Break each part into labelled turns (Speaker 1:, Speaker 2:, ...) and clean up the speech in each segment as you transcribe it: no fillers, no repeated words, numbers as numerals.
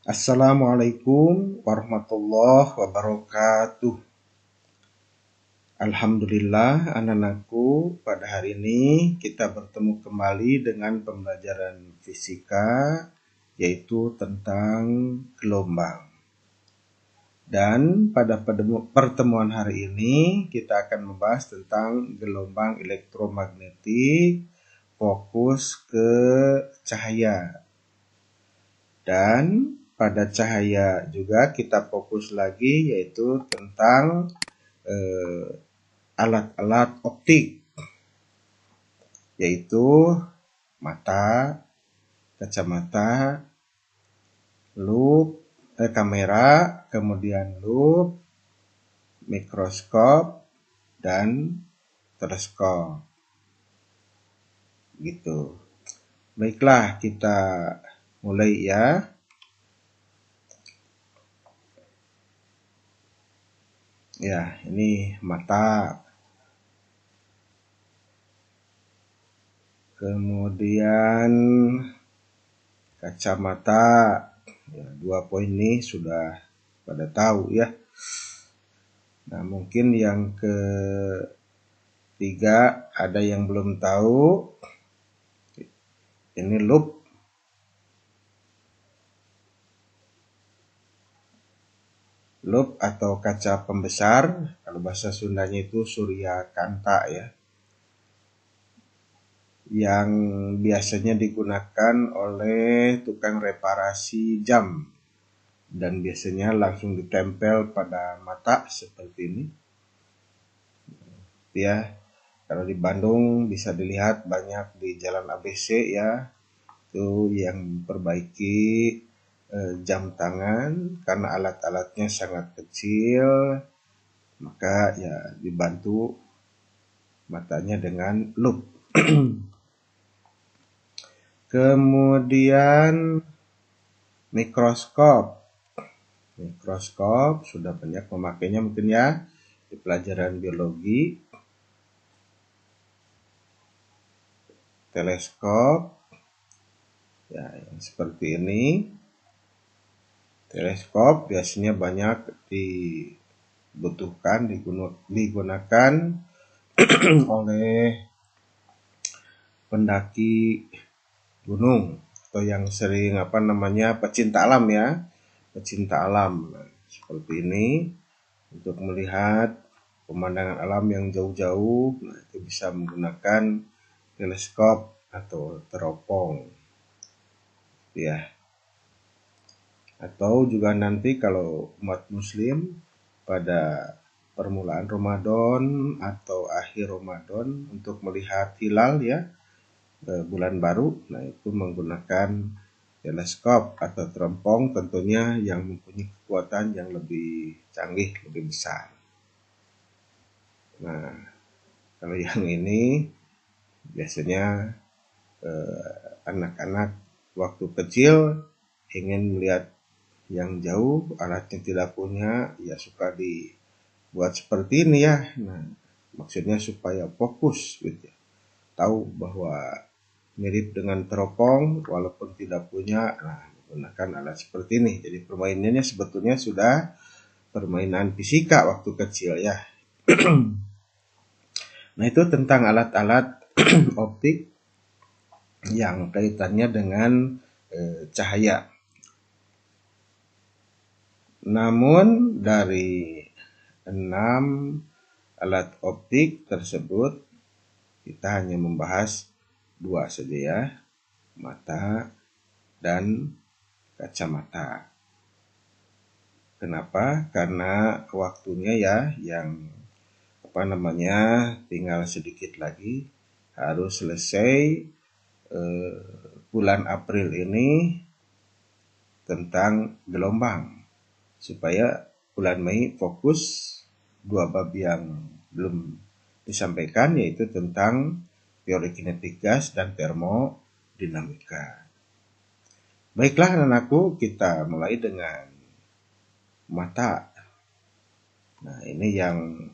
Speaker 1: Assalamualaikum warahmatullahi wabarakatuh. Alhamdulillah anak-anakku, pada hari ini kita bertemu kembali dengan pembelajaran fisika, yaitu tentang gelombang. Dan pada pertemuan hari ini kita akan membahas tentang gelombang elektromagnetik fokus ke cahaya. Dan pada cahaya juga kita fokus lagi, yaitu tentang alat-alat optik, yaitu mata, kacamata, kamera, kemudian lup, mikroskop, dan teleskop. Gitu. Baiklah, kita mulai ya. Ya, ini mata. Kemudian kacamata. Ya, 2 poin ini sudah pada tahu ya. Nah, mungkin yang ketiga ada yang belum tahu. Ini lup. Lup atau kaca pembesar, kalau bahasa Sundanya itu surya kanta ya, yang biasanya digunakan oleh tukang reparasi jam dan biasanya langsung ditempel pada mata seperti ini ya. Kalau di Bandung bisa dilihat banyak di Jalan ABC ya, itu yang perbaiki jam tangan karena alat-alatnya sangat kecil, maka ya dibantu matanya dengan lup. Kemudian mikroskop. Mikroskop sudah banyak memakainya mungkin ya di pelajaran biologi. Teleskop ya, yang seperti ini. Teleskop biasanya banyak dibutuhkan, digunakan oleh pendaki gunung atau yang sering pecinta alam ya, pecinta alam. Nah, seperti ini untuk melihat pemandangan alam yang jauh-jauh, nah itu bisa menggunakan teleskop atau teropong ya. Atau juga nanti kalau umat muslim pada permulaan Ramadan atau akhir Ramadan untuk melihat hilal ya, bulan baru, nah itu menggunakan teleskop atau teropong, tentunya yang mempunyai kekuatan yang lebih canggih, lebih besar. Nah, kalau yang ini biasanya anak-anak waktu kecil ingin melihat yang jauh, alatnya tidak punya, ya suka dibuat seperti ini ya. Nah, maksudnya supaya fokus gitu ya. Tahu bahwa mirip dengan teropong walaupun tidak punya, nah menggunakan alat seperti ini. Jadi permainannya sebetulnya sudah permainan fisika waktu kecil ya. Nah, itu tentang alat-alat optik yang kaitannya dengan cahaya. Namun dari 6 alat optik tersebut kita hanya membahas 2 saja ya, mata dan kacamata. Kenapa? Karena waktunya ya yang tinggal sedikit lagi harus selesai bulan April ini tentang gelombang, supaya bulan Mei fokus 2 bab yang belum disampaikan, yaitu tentang teori kinetik gas dan termodinamika. Baiklah anak-anakku, kita mulai dengan mata. Nah, ini yang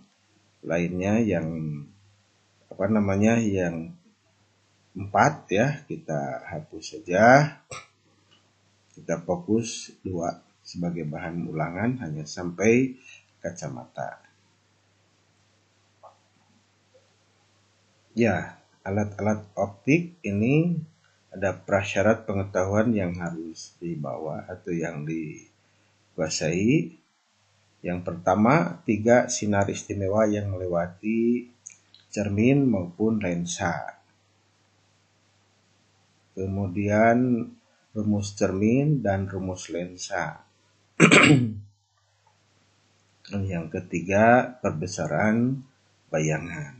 Speaker 1: lainnya yang yang 4 ya, kita hapus saja. Kita fokus 2 sebagai bahan ulangan hanya sampai kacamata. Ya, alat-alat optik ini ada prasyarat pengetahuan yang harus dibawa atau yang dikuasai. Yang pertama, 3 sinar istimewa yang melewati cermin maupun lensa. Kemudian rumus cermin dan rumus lensa. Dan yang ketiga, perbesaran bayangan.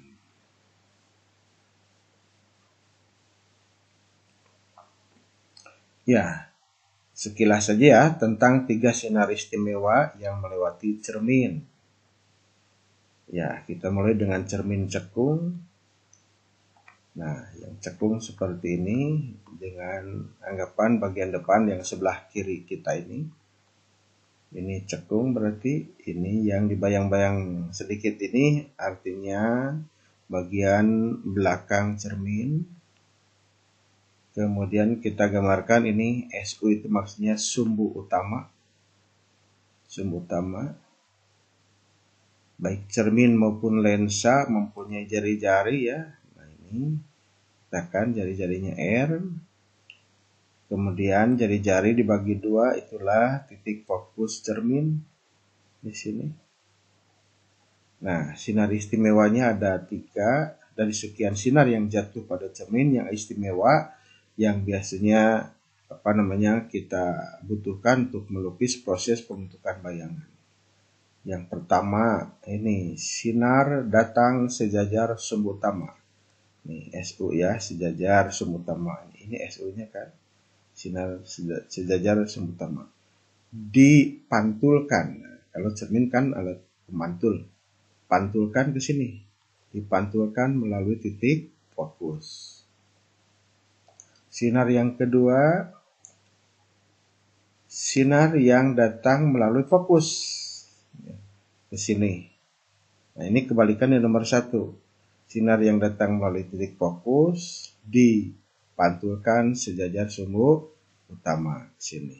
Speaker 1: Ya, sekilas saja ya tentang 3 sinar istimewa yang melewati cermin. Ya, kita mulai dengan cermin cekung. Nah, yang cekung seperti ini dengan anggapan bagian depan yang sebelah kiri kita ini. Ini cekung berarti ini yang dibayang-bayang sedikit ini artinya bagian belakang cermin. Kemudian kita gambarkan ini SU itu maksudnya sumbu utama. Sumbu utama. Baik cermin maupun lensa mempunyai jari-jari ya. Nah ini katakan jari-jarinya R. Kemudian jari-jari dibagi 2 itulah titik fokus cermin di sini. Nah, sinar istimewanya ada 3 dari sekian sinar yang jatuh pada cermin yang istimewa yang biasanya kita butuhkan untuk melukis proses pembentukan bayangan. Yang pertama ini sinar datang sejajar sumbu utama. Ini SU ya, sejajar sumbu utama. Ini SU-nya kan. Sinar sejajar sumbu utama. Dipantulkan. Kalau cermin kan alat pemantul. Pantulkan ke sini. Dipantulkan melalui titik fokus. Sinar yang kedua, sinar yang datang melalui fokus ke sini. Nah, ini kebalikan yang nomor 1. Sinar yang datang melalui titik fokus dipantulkan sejajar sumbu utama ke sini.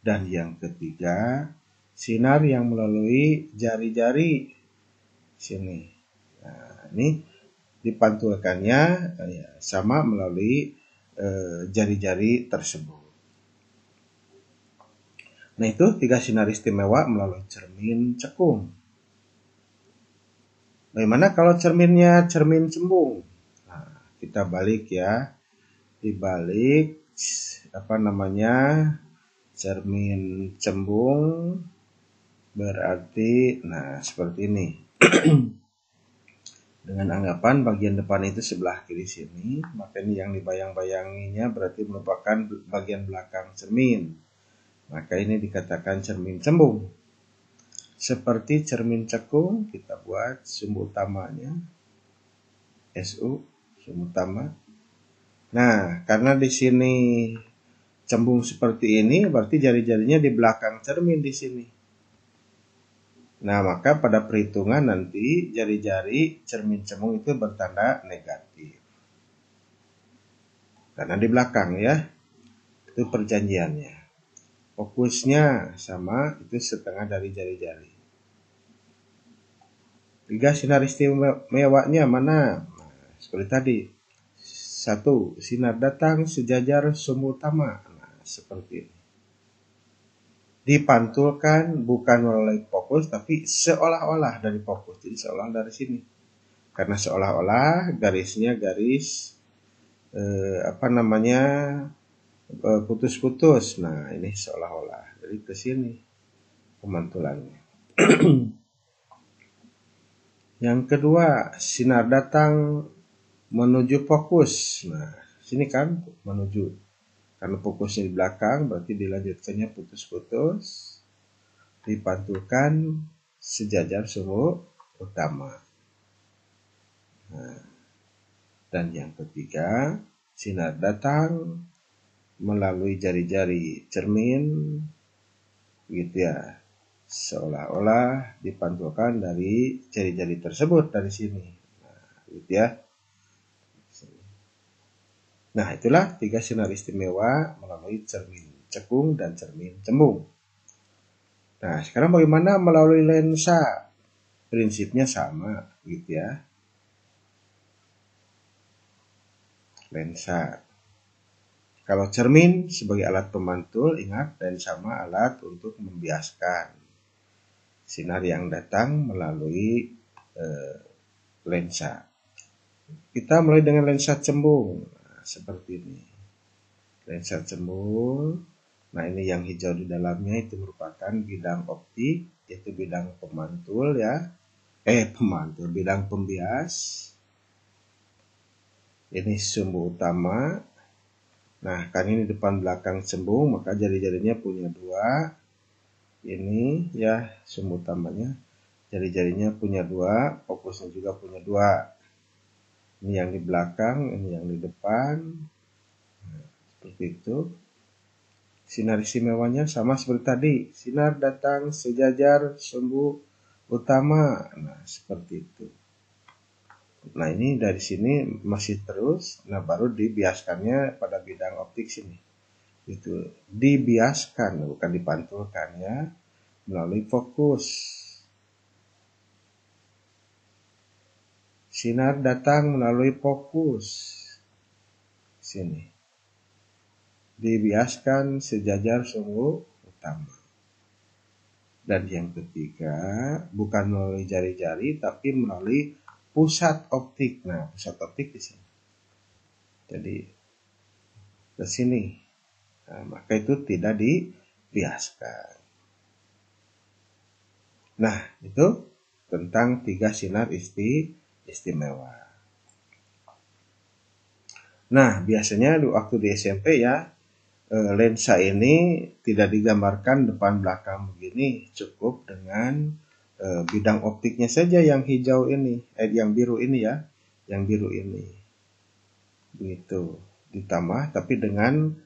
Speaker 1: Dan yang ketiga, sinar yang melalui jari-jari sini. Nah, ini dipantulkannya sama melalui jari-jari tersebut. Nah itu 3 sinar istimewa melalui cermin cekung. Bagaimana kalau cerminnya cermin cembung? Nah, kita balik ya. Dibalik cermin cembung berarti nah seperti ini. Dengan anggapan bagian depan itu sebelah kiri sini, maka ini yang dibayang-bayanginya berarti merupakan bagian belakang cermin. Maka ini dikatakan cermin cembung. Seperti cermin cekung, kita buat sumbu utamanya, SU, sumbu utama. Nah, karena di sini cembung seperti ini, berarti jari-jarinya di belakang cermin di sini. Nah, maka pada perhitungan nanti jari-jari cermin cembung itu bertanda negatif. Karena di belakang ya, itu perjanjiannya. Fokusnya sama, itu setengah dari jari-jari. 3 sinar istimewanya mana? Nah, seperti tadi. 1. Sinar datang sejajar sumbu utama. Nah, seperti ini. Dipantulkan bukan melalui fokus tapi seolah-olah dari fokus. Jadi seolah dari sini. Karena seolah-olah garisnya garis putus-putus. Nah, ini seolah-olah. Jadi ke sini pemantulannya. Yang kedua, sinar datang menuju fokus. Nah, sini kan menuju. Karena fokusnya di belakang, berarti dilanjutkannya putus-putus. Dipantulkan sejajar sumbu utama. Nah, dan yang ketiga, sinar datang melalui jari-jari cermin, gitu ya. Seolah-olah dipantulkan dari jari-jari tersebut dari sini. Nah, gitu ya. Nah, itulah 3 sinar istimewa melalui cermin cekung dan cermin cembung. Nah, sekarang bagaimana melalui lensa? Prinsipnya sama, gitu ya. Lensa. Kalau cermin sebagai alat pemantul, ingat, dan sama alat untuk membiaskan sinar yang datang melalui lensa. Kita mulai dengan lensa cembung. Nah, seperti ini. Lensa cembung. Nah, ini yang hijau di dalamnya itu merupakan bidang optik, yaitu bidang pemantul ya. Bidang pembias. Ini sumbu utama. Nah, kan ini depan belakang cembung, maka jari-jarinya punya 2. Ini ya sumbu utamanya. Jari-jarinya punya 2, fokusnya juga punya 2. Ini yang di belakang, ini yang di depan. Nah, seperti itu. Sinar istimewanya sama seperti tadi. Sinar datang sejajar sumbu utama. Nah, seperti itu. Nah, ini dari sini masih terus. Nah, baru dibiaskannya pada bidang optik sini. Itu dibiaskan, bukan dipantulkan ya. Melalui fokus. Sinar datang melalui fokus. Sini. Dibiaskan sejajar sumbu utama. Dan yang ketiga, bukan melalui jari-jari, tapi melalui pusat optik. Nah, pusat optik di sini. Jadi, ke sini. Nah, maka itu tidak dibiaskan. Nah, itu tentang 3 sinar istimewa. Nah, biasanya waktu di SMP ya, lensa ini tidak digambarkan depan belakang begini, cukup dengan bidang optiknya saja yang hijau ini, yang biru ini ya, yang biru ini, begitu. Ditambah tapi dengan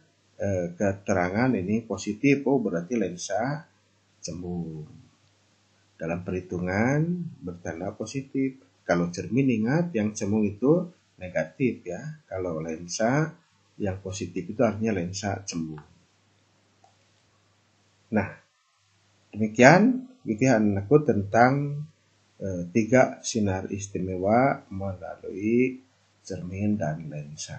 Speaker 1: keterangan ini positif, oh berarti lensa cembung. Dalam perhitungan bertanda positif. Kalau cermin ingat yang cembung itu negatif ya. Kalau lensa yang positif itu artinya lensa cembung. Nah, demikian aku tentang 3 sinar istimewa melalui cermin dan lensa.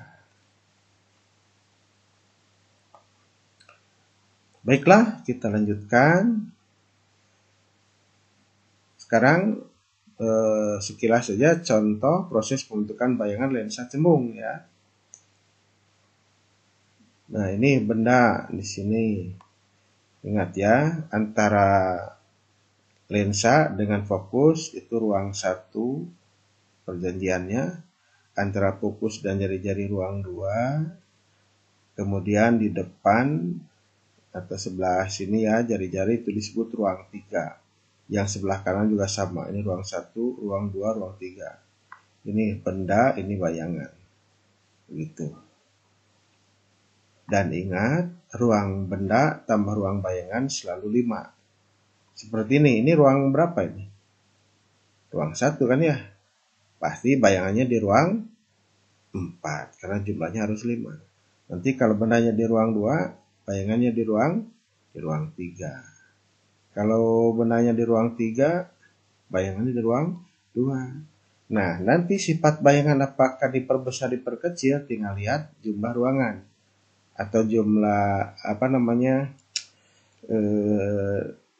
Speaker 1: Baiklah, kita lanjutkan. Sekarang sekilas saja contoh proses pembentukan bayangan lensa cembung ya. Nah, ini benda di sini. Ingat ya, antara lensa dengan fokus itu ruang 1 perjanjiannya, antara fokus dan jari-jari ruang 2, kemudian di depan atau sebelah sini ya jari-jari itu disebut ruang 3. Yang sebelah kanan juga sama, ini ruang 1, ruang 2, ruang 3. Ini benda, ini bayangan. Begitu. Dan ingat, ruang benda tambah ruang bayangan selalu 5. Seperti ini ruang berapa ini? Ruang 1 kan ya? Pasti bayangannya di ruang 4, karena jumlahnya harus 5. Nanti kalau bendanya di ruang 2, bayangannya di ruang 3. Kalau bendanya di ruang 3, bayangannya di ruang 2. Nah, nanti sifat bayangan apakah diperbesar, diperkecil, tinggal lihat jumlah ruangan. Atau jumlah,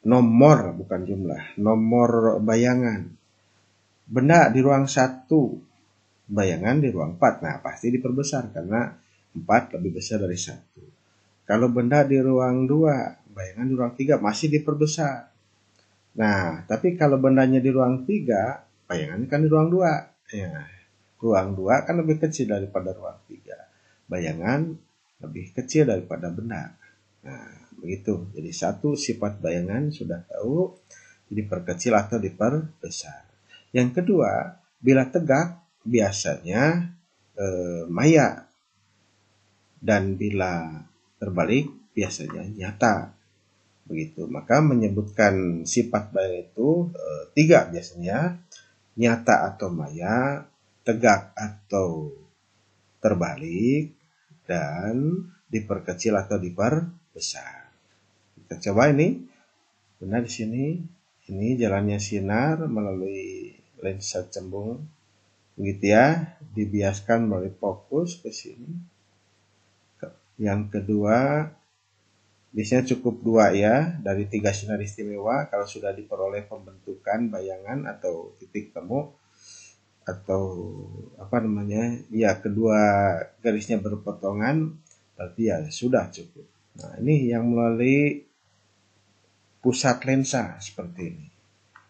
Speaker 1: nomor, bukan jumlah, nomor bayangan. Benda di ruang 1, bayangan di ruang 4. Nah, pasti diperbesar karena 4 lebih besar dari 1. Kalau benda di ruang 2, bayangan di ruang 3 masih diperbesar. Nah, tapi kalau bendanya di ruang 3, bayangannya kan di ruang 2. Ya, ruang 2 kan lebih kecil daripada ruang 3. Bayangan lebih kecil daripada benda. Nah, begitu. Jadi 1 sifat bayangan sudah tahu, diperkecil atau diperbesar. Yang kedua, bila tegak biasanya maya. Dan bila terbalik biasanya nyata. Begitu. Maka menyebutkan sifat bayangan itu 3 biasanya, nyata atau maya, tegak atau terbalik, dan diperkecil atau diperbesar. Kita coba ini. Benar di sini. Ini jalannya sinar melalui lensa cembung. Begitu ya, dibiaskan melalui fokus ke sini. Yang kedua, biasanya cukup 2 ya, dari 3 sinar istimewa kalau sudah diperoleh pembentukan bayangan atau titik temu atau kedua garisnya berpotongan, berarti ya sudah cukup. Nah, ini yang melalui pusat lensa seperti ini.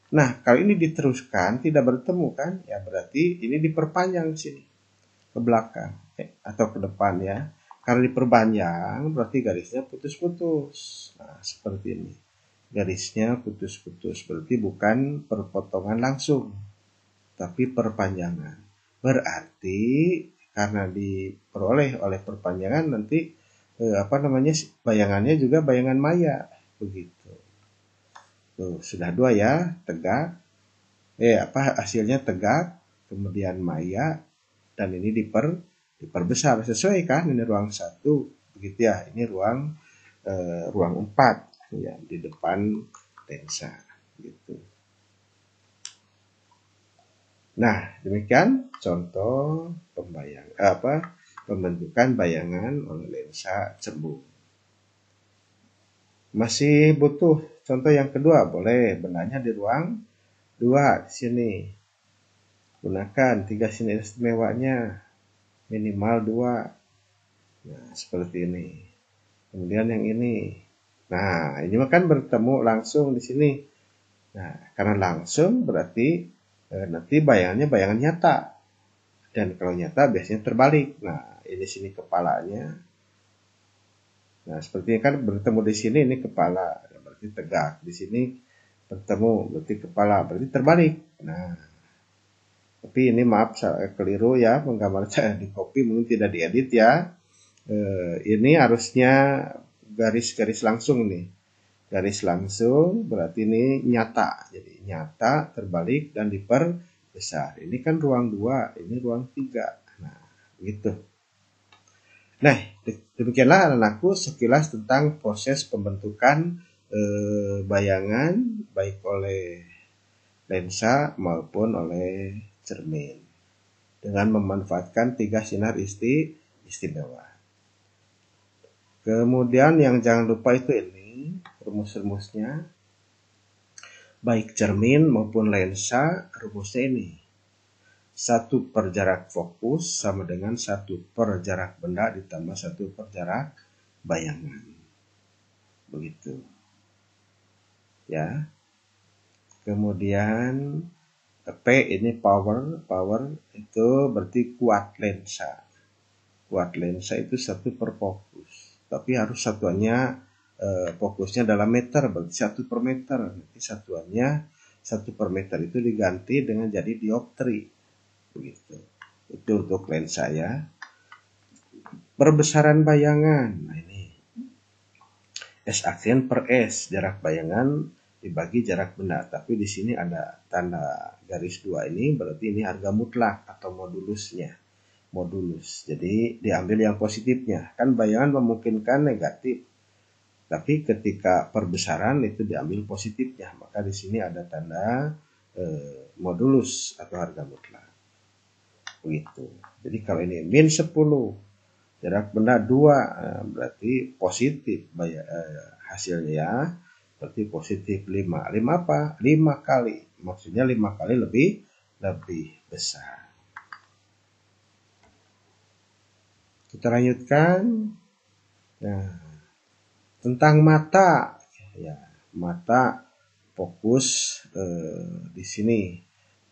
Speaker 1: Nah, kalau ini diteruskan tidak bertemu kan, ya berarti ini diperpanjang sini ke belakang atau ke depan ya. Karena diperpanjang berarti garisnya putus-putus. Nah, seperti ini. Garisnya putus-putus, berarti bukan perpotongan langsung, tapi perpanjangan. Berarti karena diperoleh oleh perpanjangan nanti bayangannya juga bayangan maya begitu. Tuh, sudah 2 ya, tegak. Hasilnya tegak, kemudian maya, dan ini diperbesar sesuai kan, ini ruang 1 begitu ya, ini ruang 4 ya di depan lensa gitu. Nah, demikian contoh pembentukan bayangan oleh lensa cembung. Masih butuh contoh yang kedua, boleh benarnya di ruang 2 di sini. Gunakan 3 sinar istimewanya, minimal 2. Nah, seperti ini. Kemudian yang ini. Nah, ini kan bertemu langsung di sini. Nah, karena langsung berarti nanti bayangannya bayangan nyata, dan kalau nyata biasanya terbalik. Nah, ini sini kepalanya. Nah, seperti kan bertemu di sini, ini kepala, berarti tegak. Di sini bertemu berarti kepala, berarti terbalik. Nah, tapi ini maaf saya keliru ya, penggambar saya di copy mungkin tidak diedit ya. Ini harusnya garis-garis langsung nih. Garis langsung berarti ini nyata, jadi nyata terbalik dan diperbesar. Ini kan ruang 2, ini ruang 3. Nah, gitu. Nah, demikianlah anakku sekilas tentang proses pembentukan bayangan baik oleh lensa maupun oleh cermin dengan memanfaatkan 3 sinar istimewa. Kemudian yang jangan lupa itu ini rumus-rumusnya, baik cermin maupun lensa, rumusnya ini 1 per jarak fokus sama dengan 1 per jarak benda ditambah 1 per jarak bayangan, begitu ya. Kemudian P ini power itu berarti kuat lensa itu 1 per fokus, tapi harus satuannya fokusnya dalam meter, berarti 1 per meter. Nanti satuannya 1 per meter itu diganti dengan jadi dioptri, begitu. Itu untuk lensa ya. Perbesaran bayangan, nah ini S aksen per S, jarak bayangan dibagi jarak benda. Tapi di sini ada tanda garis 2 ini, berarti ini harga mutlak atau modulusnya. Jadi diambil yang positifnya. Kan bayangan memungkinkan negatif, tapi ketika perbesaran itu diambil positifnya, maka di sini ada tanda modulus atau harga mutlak. Begitu. Jadi kalau ini min 10, jarak benda 2, berarti positif hasilnya ya. Berarti positif 5. 5 apa? 5 kali. Maksudnya 5 kali lebih besar. Kita lanjutkan. Nah, tentang mata, ya mata fokus di sini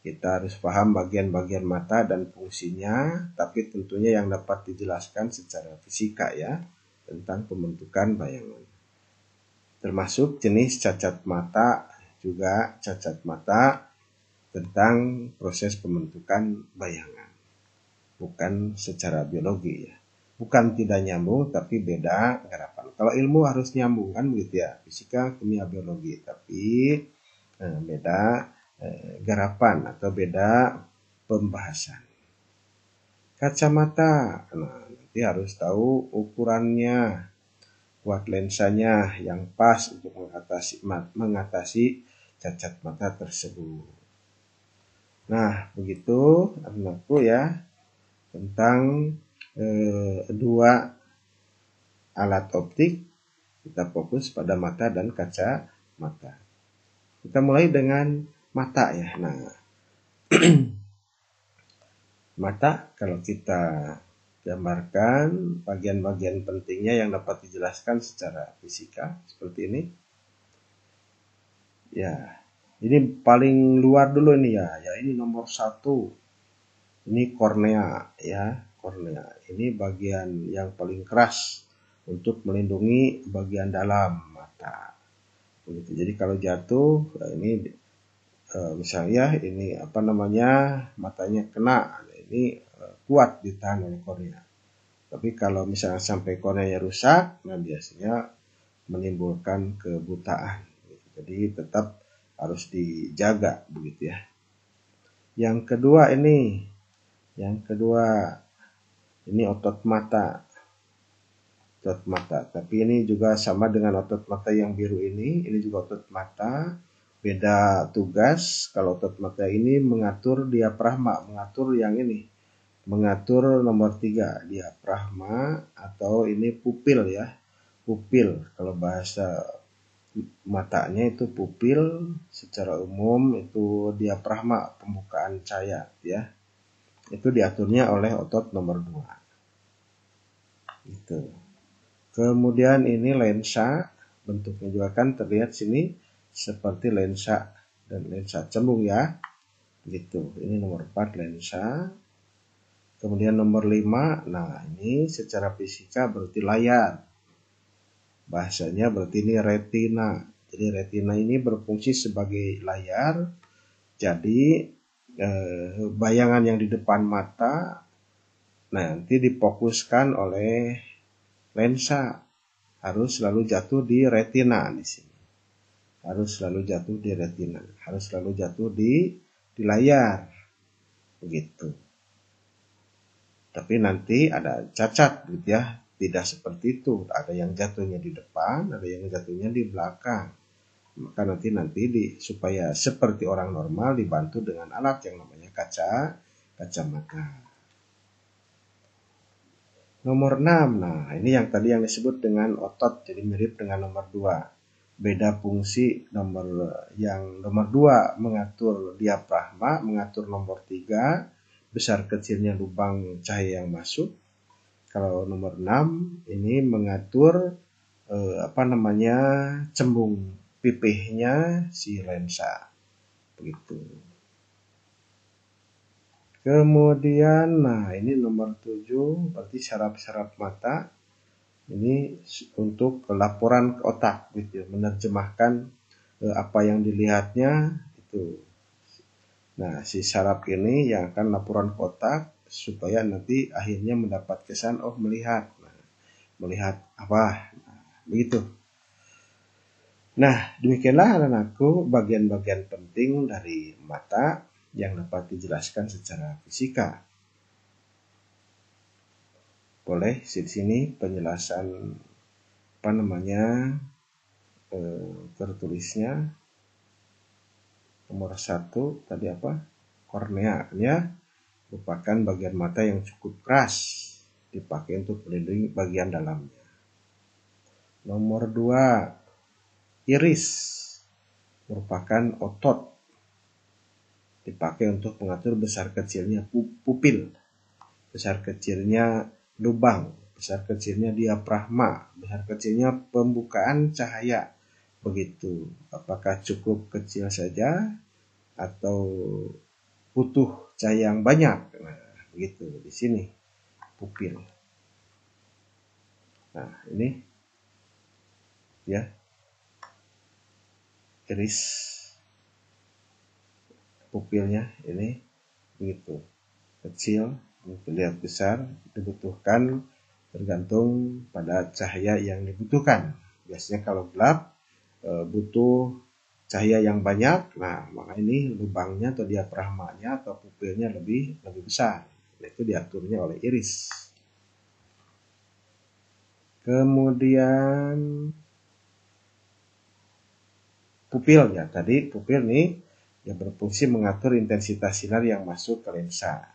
Speaker 1: kita harus paham bagian-bagian mata dan fungsinya, tapi tentunya yang dapat dijelaskan secara fisika ya tentang pembentukan bayangan, termasuk jenis cacat mata, juga cacat mata tentang proses pembentukan bayangan, bukan secara biologi ya. Bukan tidak nyambung, tapi beda garapan. Kalau ilmu harus nyambung kan begitu ya, fisika, kimia, biologi, tapi beda garapan atau beda pembahasan. Kacamata, nah berarti harus tahu ukurannya, buat lensanya yang pas untuk mengatasi cacat mata tersebut. Nah, begitu anakku ya tentang dua alat optik. Kita fokus pada mata dan kaca mata. Kita mulai dengan mata ya. Nah, mata kalau kita gambarkan bagian-bagian pentingnya yang dapat dijelaskan secara fisika seperti ini. Ya, ini paling luar dulu ini ya. Ya, ini nomor 1. Ini kornea ya, kornea. Ini bagian yang paling keras untuk melindungi bagian dalam mata. Begitu. Jadi kalau jatuh, ini misalnya ini matanya kena, ini kuat ditahan oleh kornea. Tapi kalau misalnya sampai korneanya rusak, nah biasanya menimbulkan kebutaan. Jadi tetap harus dijaga begitu ya. Yang kedua ini otot mata. Otot mata. Tapi ini juga sama dengan otot mata yang biru ini juga otot mata. Beda tugas. Kalau otot mata ini mengatur diafragma, mengatur yang ini. Mengatur nomor 3, diafragma, atau ini pupil ya. Pupil, kalau bahasa matanya itu pupil, secara umum itu diafragma, pembukaan cahaya ya. Itu diaturnya oleh otot nomor 2. Gitu. Kemudian ini lensa, bentuknya juga kan terlihat sini seperti lensa dan lensa cembung ya. Gitu. Ini nomor 4 lensa. Kemudian nomor 5, nah ini secara fisika berarti layar. Bahasanya berarti ini retina. Jadi retina ini berfungsi sebagai layar. Jadi bayangan yang di depan mata nanti difokuskan oleh lensa, harus selalu jatuh di retina di sini. Harus selalu jatuh di retina, harus selalu jatuh di layar. Begitu. Tapi nanti ada cacat gitu ya. Tidak seperti itu. Ada yang jatuhnya di depan, ada yang jatuhnya di belakang. Maka nanti supaya seperti orang normal dibantu dengan alat yang namanya kacamata. Nomor 6, nah ini yang tadi yang disebut dengan otot, jadi mirip dengan nomor 2. Beda fungsi, nomor 2 mengatur diafragma, mengatur nomor 3, besar kecilnya lubang cahaya yang masuk. Kalau nomor 6 ini mengatur cembung pipihnya si lensa. Begitu. Kemudian, nah ini nomor 7, berarti saraf-saraf mata. Ini untuk laporan ke otak, gitu ya, menerjemahkan apa yang dilihatnya itu. Nah, si saraf ini yang akan laporan ke otak supaya nanti akhirnya mendapat kesan melihat. Nah, melihat apa? Nah, begitu. Nah, demikianlah anak-anakku bagian-bagian penting dari mata yang dapat dijelaskan secara fisika. Boleh di sini penjelasan tertulisnya nomor 1 tadi apa? Kornea ya, merupakan bagian mata yang cukup keras, dipakai untuk melindungi bagian dalamnya. Nomor 2, iris, merupakan otot, dipakai untuk mengatur besar kecilnya pupil, besar kecilnya lubang, besar kecilnya diafragma, besar kecilnya pembukaan cahaya. Begitu. Apakah cukup kecil saja atau butuh cahaya yang banyak? Nah, begitu di sini pupil. Nah, ini ya. Iris pupilnya ini begitu. Kecil, terlihat besar, dibutuhkan tergantung pada cahaya yang dibutuhkan. Biasanya kalau gelap butuh cahaya yang banyak, nah maka ini lubangnya atau diafragmanya atau pupilnya lebih besar. Nah, itu diaturnya oleh iris. Kemudian pupil ya, tadi pupil nih yang berfungsi mengatur intensitas sinar yang masuk ke lensa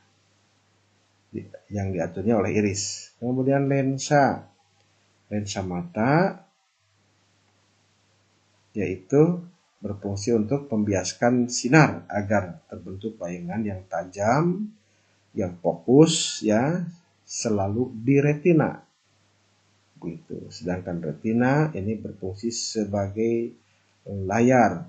Speaker 1: yang diaturnya oleh iris. Kemudian lensa mata yaitu berfungsi untuk membiaskan sinar agar terbentuk bayangan yang tajam, yang fokus ya, selalu di retina. Begitu. Sedangkan retina ini berfungsi sebagai layar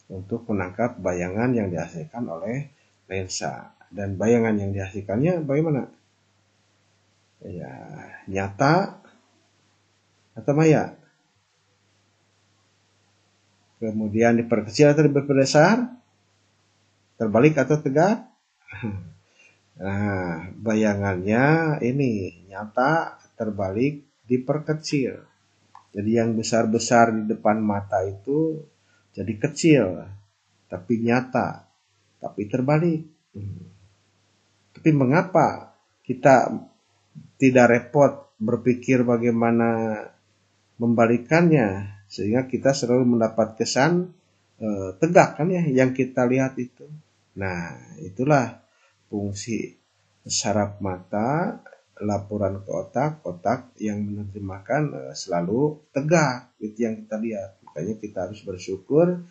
Speaker 1: untuk menangkap bayangan yang dihasilkan oleh lensa. Dan bayangan yang dihasilkannya bagaimana? Ya, nyata atau maya. Kemudian diperkecil atau diperbesar, terbalik atau tegak. Nah, bayangannya ini nyata, terbalik, diperkecil. Jadi yang besar-besar di depan mata itu jadi kecil, tapi nyata, tapi terbalik. Tapi mengapa kita tidak repot berpikir bagaimana membalikannya, sehingga kita selalu mendapat kesan tegak kan ya yang kita lihat itu. Nah, itulah fungsi saraf mata, laporan ke otak yang menerjemahkan selalu tegak, itu yang kita lihat. Makanya kita harus bersyukur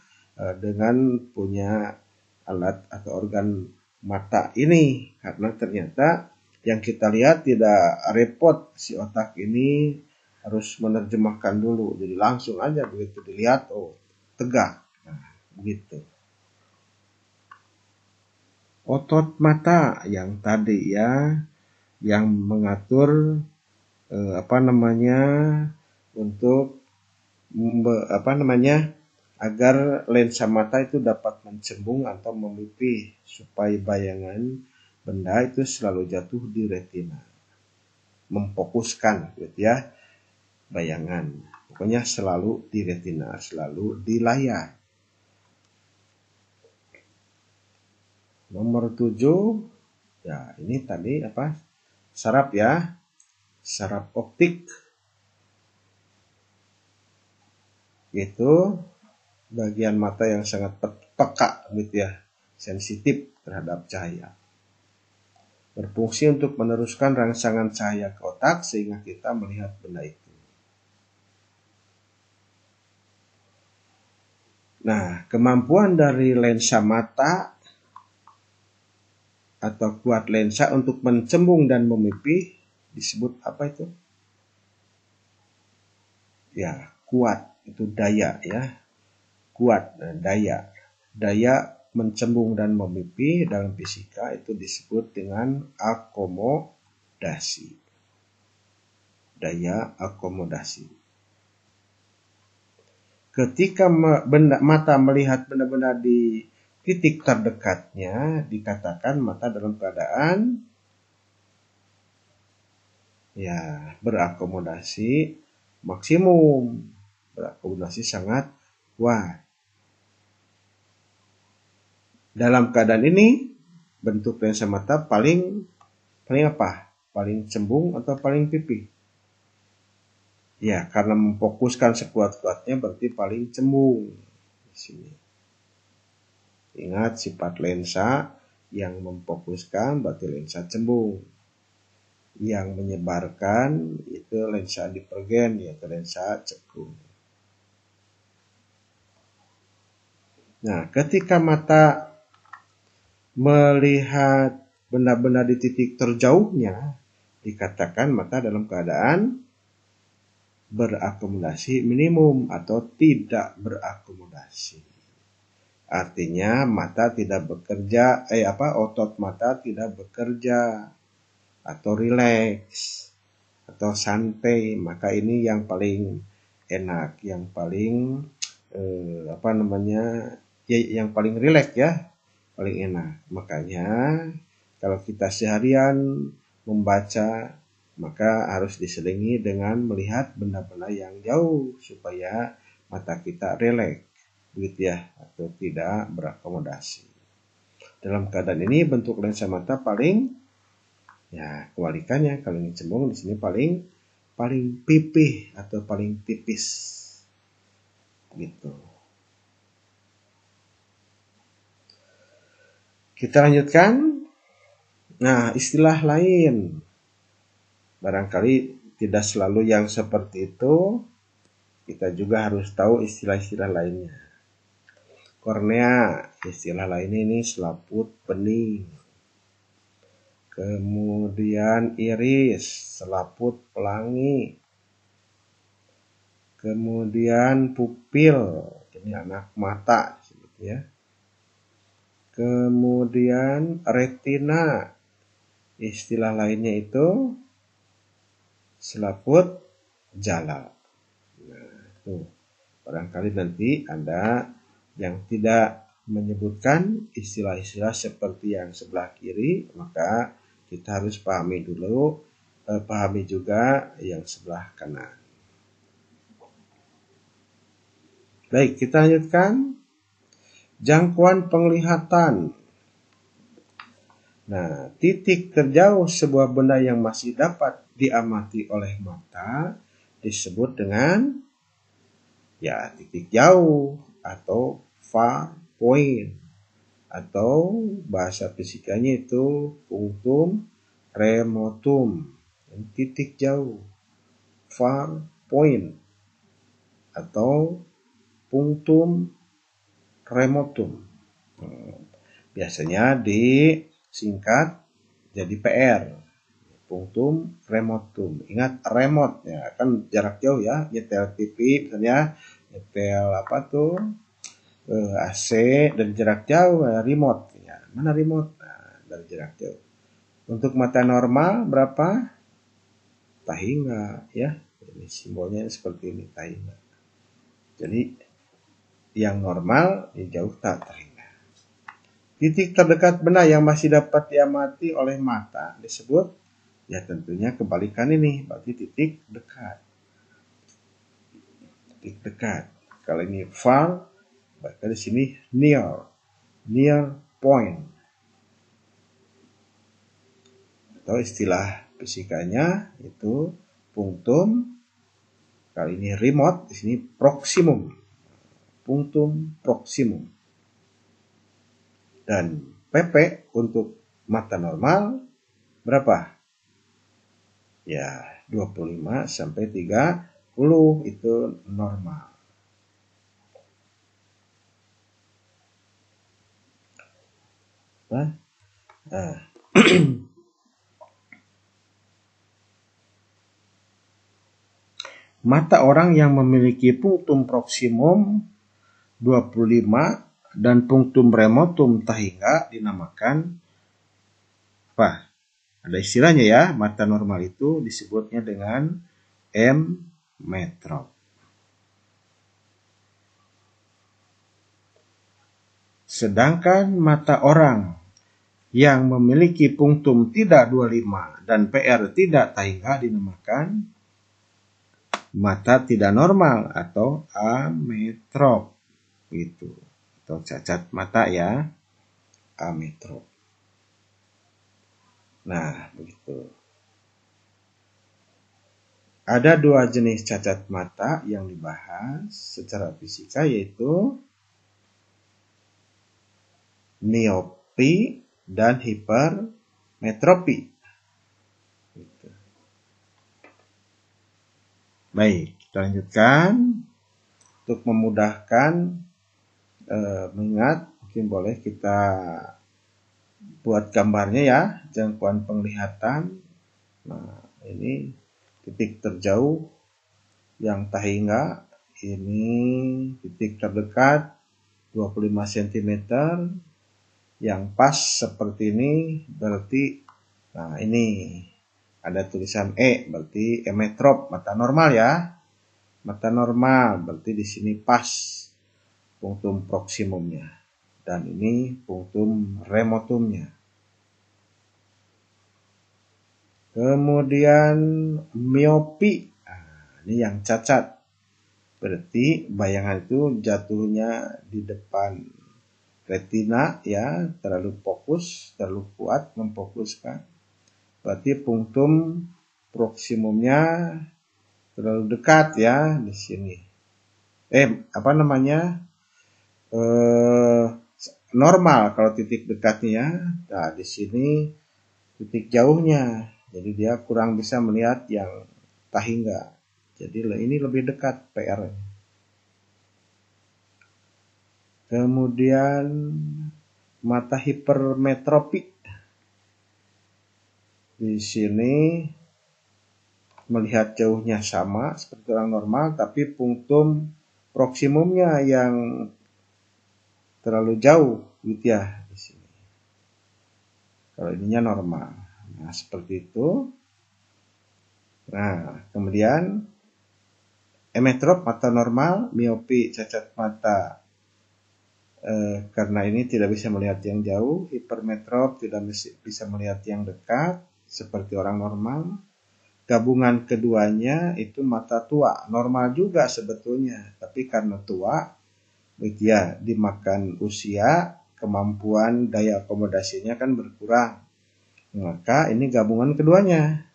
Speaker 1: dengan punya alat atau organ mata ini, karena ternyata yang kita lihat tidak repot si otak ini harus menerjemahkan dulu, jadi langsung aja begitu dilihat, oh tegak. Nah, begitu. Otot mata yang tadi ya, yang mengatur untuk agar lensa mata itu dapat mencembung atau memipih supaya bayangan benda itu selalu jatuh di retina, memfokuskan gitu ya bayangan, pokoknya selalu di retina, selalu di layar. Nomor 7 ya, ini tadi saraf ya, saraf optik, itu bagian mata yang sangat peka gitu ya, sensitif terhadap cahaya, berfungsi untuk meneruskan rangsangan cahaya ke otak sehingga kita melihat benda itu. Nah, kemampuan dari lensa mata atau kuat lensa untuk mencembung dan memipih disebut apa itu? Ya, kuat itu daya ya. Kuat, daya mencembung dan memipih dalam fisika itu disebut dengan akomodasi. Daya akomodasi. Ketika mata melihat benda-benda di titik terdekatnya, dikatakan mata dalam keadaan ya berakomodasi maksimum, berakomodasi sangat kuat. Dalam keadaan ini, bentuk lensa mata paling apa? Paling cembung atau paling pipih? Ya, karena memfokuskan sekuat-kuatnya berarti paling cembung. Di sini. Ingat sifat lensa yang memfokuskan berarti lensa cembung. Yang menyebarkan itu lensa divergen, yaitu lensa cekung. Nah, ketika mata melihat benda-benda di titik terjauhnya, dikatakan mata dalam keadaan berakomodasi minimum atau tidak berakomodasi. Artinya mata tidak bekerja, otot mata tidak bekerja atau rileks atau santai, maka ini yang paling enak, yang paling yang paling rileks ya, paling enak. Makanya kalau kita seharian membaca, maka harus diselingi dengan melihat benda-benda yang jauh supaya mata kita rileks, begitu ya, atau tidak berakomodasi. Dalam keadaan ini bentuk lensa mata paling Ya, kebalikannya kalau ini cembung di sini paling pipih atau paling tipis. Gitu. Kita lanjutkan. Nah, istilah lain. Barangkali tidak selalu yang seperti itu. Kita juga harus tahu istilah-istilah lainnya. Kornea, istilah lainnya ini selaput bening. Kemudian iris, selaput pelangi. Kemudian pupil, ini anak mata ya. Kemudian retina, istilah lainnya itu selaput jala. Nah, tuh. Barangkali nanti Anda yang tidak menyebutkan istilah-istilah seperti yang sebelah kiri, maka kita harus pahami juga yang sebelah kanan. Baik, kita lanjutkan. Jangkauan penglihatan. Nah, titik terjauh sebuah benda yang masih dapat diamati oleh mata disebut dengan ya titik jauh atau far point, atau bahasa fisikanya itu punctum remotum, titik jauh, far point atau punctum remotum. Biasanya disingkat jadi PR, punctum remotum. Ingat remote ya, kan jarak jauh ya, nyetel TV misalnya, nyetel AC dari jarak jauh, remote ya. Mana remote? Nah, dari jarak jauh. Untuk mata normal berapa? Tahingga ya. Ini simbolnya seperti ini, tahingga. Jadi yang normal jauh tak tahingga. Titik terdekat benda yang masih dapat diamati oleh mata disebut ya tentunya kebalikan ini, berarti titik dekat. Titik dekat. Kalau ini far, berarti di sini near point. Atau istilah fisikanya itu punctum, kali ini remote, di sini proximum. Punctum proximum. Dan PP untuk mata normal berapa? Ya, 25 sampai 30 itu normal. Nah, mata orang yang memiliki punctum proximum 25 dan punctum remotum tahingga dinamakan apa? Ada istilahnya ya, mata normal itu disebutnya dengan M-metrop. Sedangkan mata orang yang memiliki punctum tidak 25 dan PR tidak tahingga dinamakan mata tidak normal atau ametrop. Gitu. Atau cacat mata ya, ametrop. Nah, begitu. Ada dua jenis cacat mata yang dibahas secara fisika, yaitu miopi dan hipermetropi. Gitu. Baik, kita lanjutkan. Untuk memudahkan mengingat, mungkin boleh kita buat gambarnya ya, jangkauan penglihatan. Nah, ini titik terjauh yang tahingga, ini titik terdekat 25 cm, yang pas seperti ini berarti, nah ini ada tulisan E, berarti emetrop, mata normal ya. Mata normal berarti di sini pas punctum proximumnya, dan ini punctum remotumnya. Kemudian miopi, nah, ini yang cacat, berarti bayangan itu jatuhnya di depan retina ya, terlalu fokus, terlalu kuat memfokuskan. berarti punktum proksimumnya terlalu dekat ya di sini. Normal kalau titik dekatnya. Nah, di sini titik jauhnya. Jadi dia kurang bisa melihat yang tahingga. Jadi ini lebih dekat PR. Kemudian mata hipermetropi. Di sini melihat jauhnya sama seperti orang normal, tapi punktum proksimumnya yang terlalu jauh gitu ya di sini. Kalau ininya normal. Nah, seperti itu. Nah, kemudian emetrop mata normal, miopi cacat mata karena ini tidak bisa melihat yang jauh, hipermetrop tidak bisa melihat yang dekat seperti orang normal. Gabungan keduanya itu mata tua, normal juga sebetulnya, tapi karena tua, ya dimakan usia, kemampuan daya akomodasinya kan berkurang. Maka ini gabungan keduanya.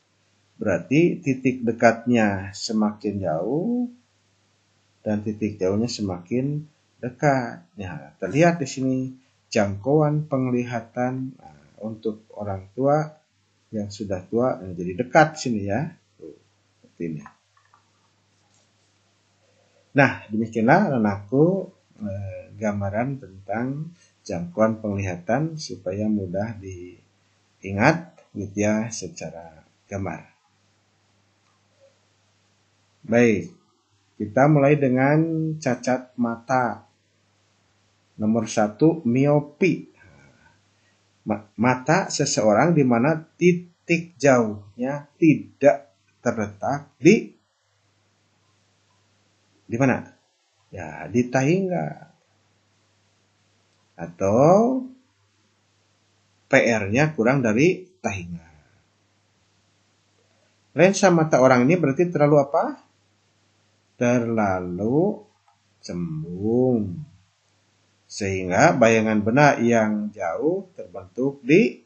Speaker 1: Berarti titik dekatnya semakin jauh dan titik jauhnya semakin dekat. Nah, terlihat di sini jangkauan penglihatan untuk orang tua yang sudah tua jadi dekat sini ya. Seperti ini. Nah, demikianlah anakku gambaran tentang jangkauan penglihatan supaya mudah diingat gitu ya secara gambar. Baik, kita mulai dengan cacat mata. Nomor 1, miopi. Mata seseorang di mana titik jauhnya tidak terletak di mana? Ya, di tahingga. Atau PR-nya kurang dari tahingga. Lensa mata orang ini berarti terlalu apa? Terlalu cembung. Sehingga bayangan benda yang jauh terbentuk di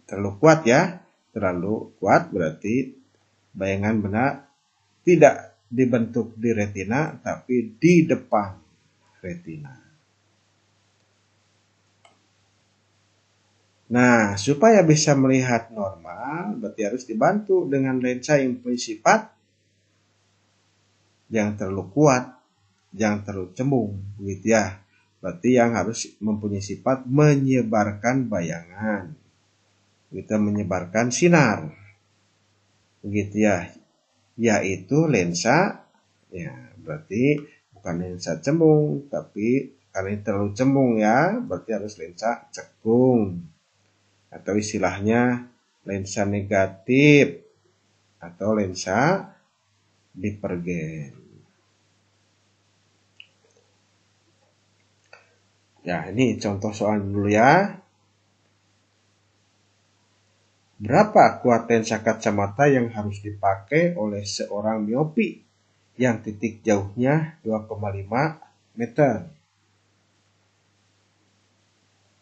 Speaker 1: terlalu kuat ya. Terlalu kuat berarti bayangan benda tidak dibentuk di retina tapi di depan retina. Nah, supaya bisa melihat normal berarti harus dibantu dengan lensa yang punya sifat yang terlalu kuat, yang terlalu cembung gitu ya. Berarti yang harus mempunyai sifat menyebarkan bayangan. Kita menyebarkan sinar. Begitu ya. Yaitu lensa ya, berarti bukan lensa cembung, tapi karena ini terlalu cembung ya, berarti harus lensa cekung. Atau istilahnya lensa negatif atau lensa divergen. Ya, ini contoh soal dulu ya. Berapa kuat lensa kacamata yang harus dipakai oleh seorang miopi yang titik jauhnya 2,5 meter?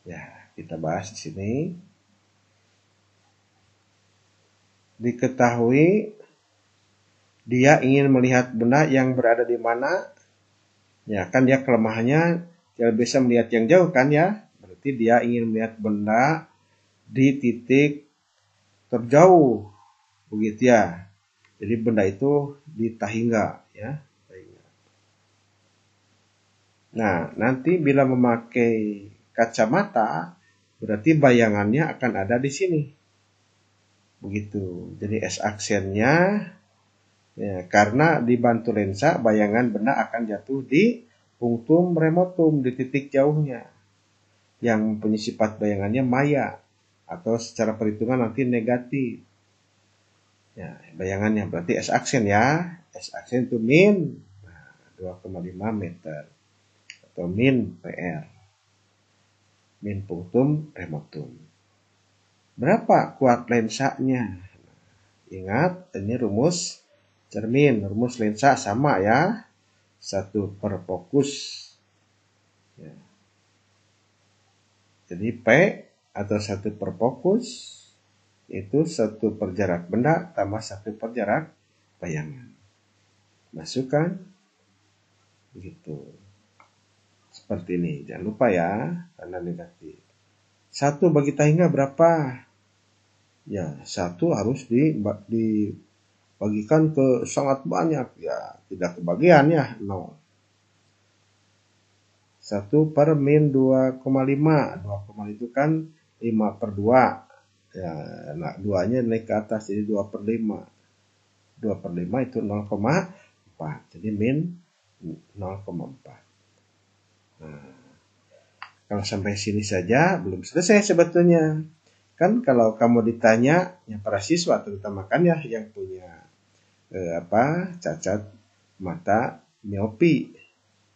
Speaker 1: Ya, kita bahas di sini. Diketahui dia ingin melihat benda yang berada di mana. Ya, kan dia kelemahannya tidak bisa melihat yang jauh kan ya. Berarti dia ingin melihat benda di titik terjauh. Begitu ya. Jadi benda itu di tahingga ya. Nah, nanti bila memakai kacamata berarti bayangannya akan ada di sini. Begitu. Jadi S-aksennya ya, karena dibantu lensa bayangan benda akan jatuh di punktum remotum di titik jauhnya yang punya sifat bayangannya maya atau secara perhitungan nanti negatif. Ya, bayangannya berarti S-aksen ya. S-aksen itu min 2,5 meter atau min PR. Min punktum remotum. Berapa kuat lensanya? Ingat, ini rumus cermin, rumus lensa sama ya. 1 per fokus. Ya. Jadi P atau 1 per fokus, itu 1 per jarak benda tambah 1 per jarak bayangan. Masukkan, begitu. Seperti ini, jangan lupa ya, tanda negatif. 1 bagi tangga berapa? Ya, 1 harus dibagikan ke sangat banyak, ya tidak kebagian ya, 0. 1 per min 2,5. 2, itu kan 5 per 2. Ya, nah 2-nya naik ke atas jadi 2 per 5. 2 per 5 itu 0,4. Jadi min 0,4. Nah, kalau sampai sini saja belum selesai sebetulnya. Kan kalau kamu ditanya, ya para siswa terutama kan ya yang punya cacat mata miopi,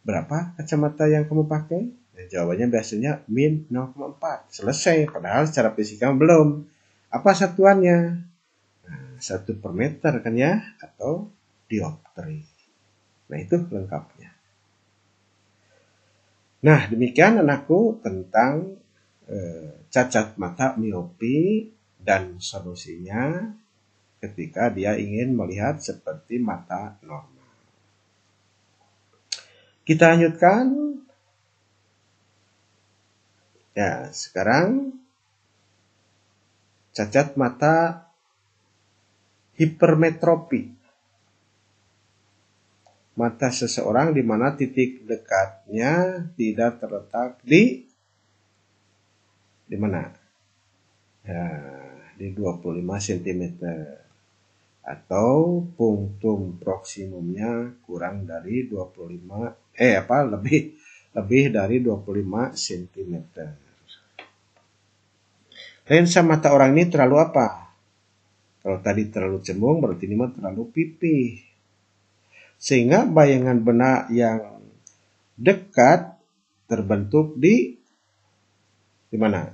Speaker 1: berapa kacamata yang kamu pakai? Nah, jawabannya biasanya min 0,4. Selesai, padahal secara fisika belum. Apa satuannya? Nah, 1 per meter kan ya, atau dioptri. Nah, itu lengkapnya. Nah, demikian anakku tentang cacat mata miopi dan solusinya ketika dia ingin melihat seperti mata normal. Kita lanjutkan. Ya, sekarang cacat mata hipermetropi. Mata seseorang di mana titik dekatnya tidak terletak di mana? Ya, di 25 cm. Atau punktum proksimumnya kurang dari 25 lebih dari 25 cm. Lensa mata orang ini terlalu apa? Kalau tadi terlalu cembung, berarti ini terlalu pipih. Sehingga bayangan benak yang dekat terbentuk di mana?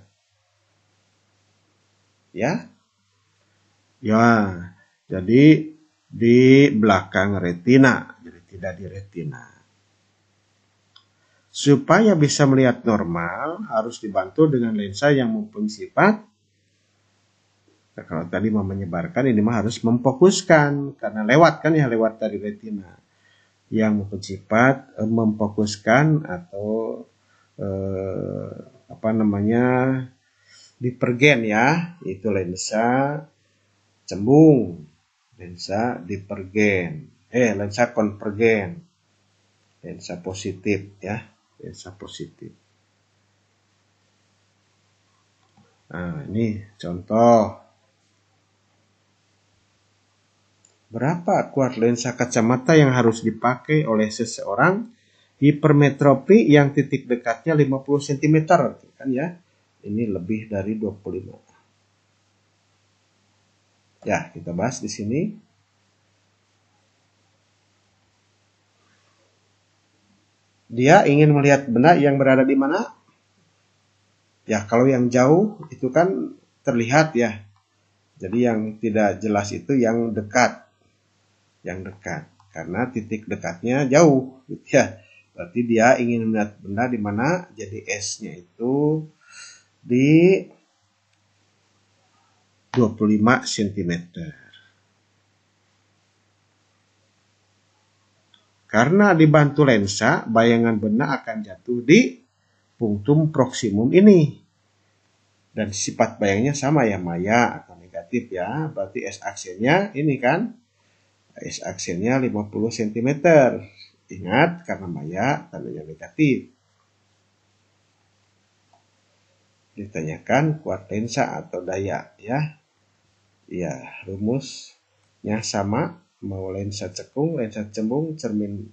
Speaker 1: Ya? Ya, jadi di belakang retina, jadi tidak di retina. Supaya bisa melihat normal, harus dibantu dengan lensa yang mempunyai sifat. Nah, kalau tadi mau menyebarkan, ini mah harus memfokuskan, karena lewat dari retina. Yang mempunyai sifat memfokuskan atau divergen ya, itu lensa cembung, lensa divergen, lensa konvergen, lensa positif ya, lensa positif. Nah, ini contoh. Berapa kuat lensa kacamata yang harus dipakai oleh seseorang hipermetropi yang titik dekatnya 50 cm kan ya? Ini lebih dari 25. Ya, kita bahas di sini. Dia ingin melihat benda yang berada di mana? Ya, kalau yang jauh itu kan terlihat ya. Jadi yang tidak jelas itu yang dekat. Yang dekat. Karena titik dekatnya jauh gitu ya. Berarti dia ingin melihat benda di mana? Jadi S-nya itu di 25 cm. Karena dibantu lensa, bayangan benda akan jatuh di punktum proksimum ini. Dan sifat bayangnya sama ya, maya atau negatif ya. Berarti S-aksennya ini kan. S-aksennya 50 cm. Ingat, karena maya tandanya negatif. Ditanyakan kuat lensa atau daya ya. Ya, rumusnya sama. Mau lensa cekung, lensa cembung, cermin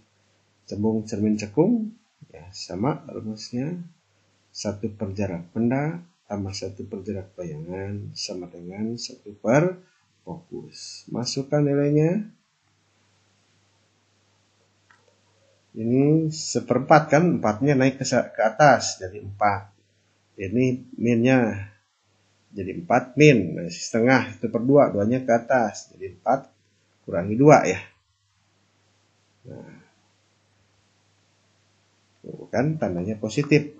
Speaker 1: cembung, cermin cekung. Ya, sama rumusnya. 1 per jarak benda tambah 1 per jarak bayangan sama dengan 1 per fokus. Masukkan nilainya. Ini 1/4 kan, 4-nya naik ke atas jadi 4. Ini minnya jadi 4 min. Nah, setengah 1/2, 2-nya ke atas jadi 4 kurangi 2 ya. Nah, kan tandanya positif.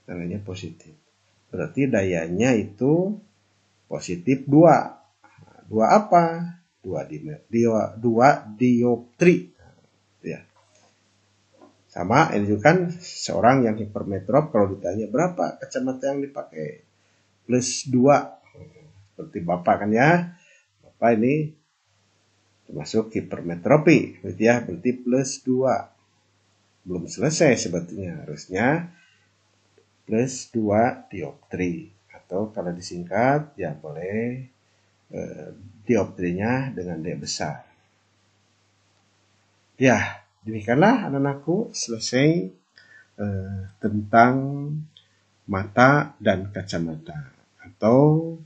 Speaker 1: Tandanya positif. berarti dayanya itu positif 2. 2 apa? 2 dioptri. Ya. Sama, ini juga kan seorang yang hipermetrop kalau ditanya berapa kacamata yang dipakai, plus 2. Seperti Bapak kan ya. Bapak ini termasuk hipermetropi, berarti plus 2. Belum selesai sebetulnya, harusnya plus 2 dioptri. Atau kalau disingkat, ya boleh dioptrinya dengan D besar. Ya, demikianlah anak-anakku selesai tentang mata dan kacamata. Atau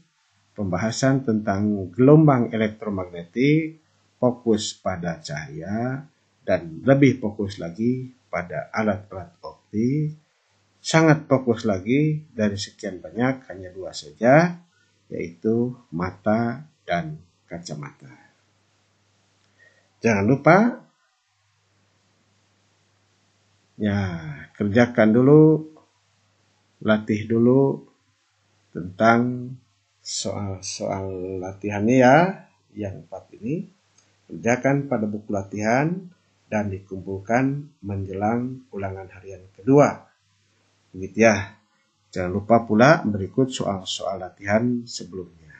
Speaker 1: pembahasan tentang gelombang elektromagnetik, fokus pada cahaya, dan lebih fokus lagi pada alat-alat optik. Sangat fokus lagi, dari sekian banyak hanya 2 saja, yaitu mata dan kacamata. Jangan lupa, ya, kerjakan dulu, latih dulu tentang soal-soal latihannya ya, yang 4 ini. Kerjakan pada buku latihan dan dikumpulkan menjelang ulangan harian kedua. Begitu ya. Jangan lupa pula berikut soal-soal latihan sebelumnya.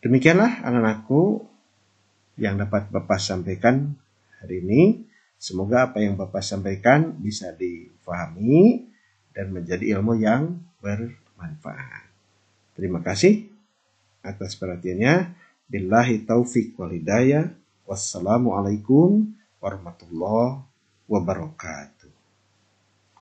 Speaker 1: Demikianlah anak-anakku yang dapat Bapak sampaikan hari ini. Semoga apa yang Bapak sampaikan bisa difahami dan menjadi ilmu yang bermanfaat. Terima kasih atas perhatiannya. Billahi taufik wal hidayah. Wassalamualaikum warahmatullahi wabarakatuh.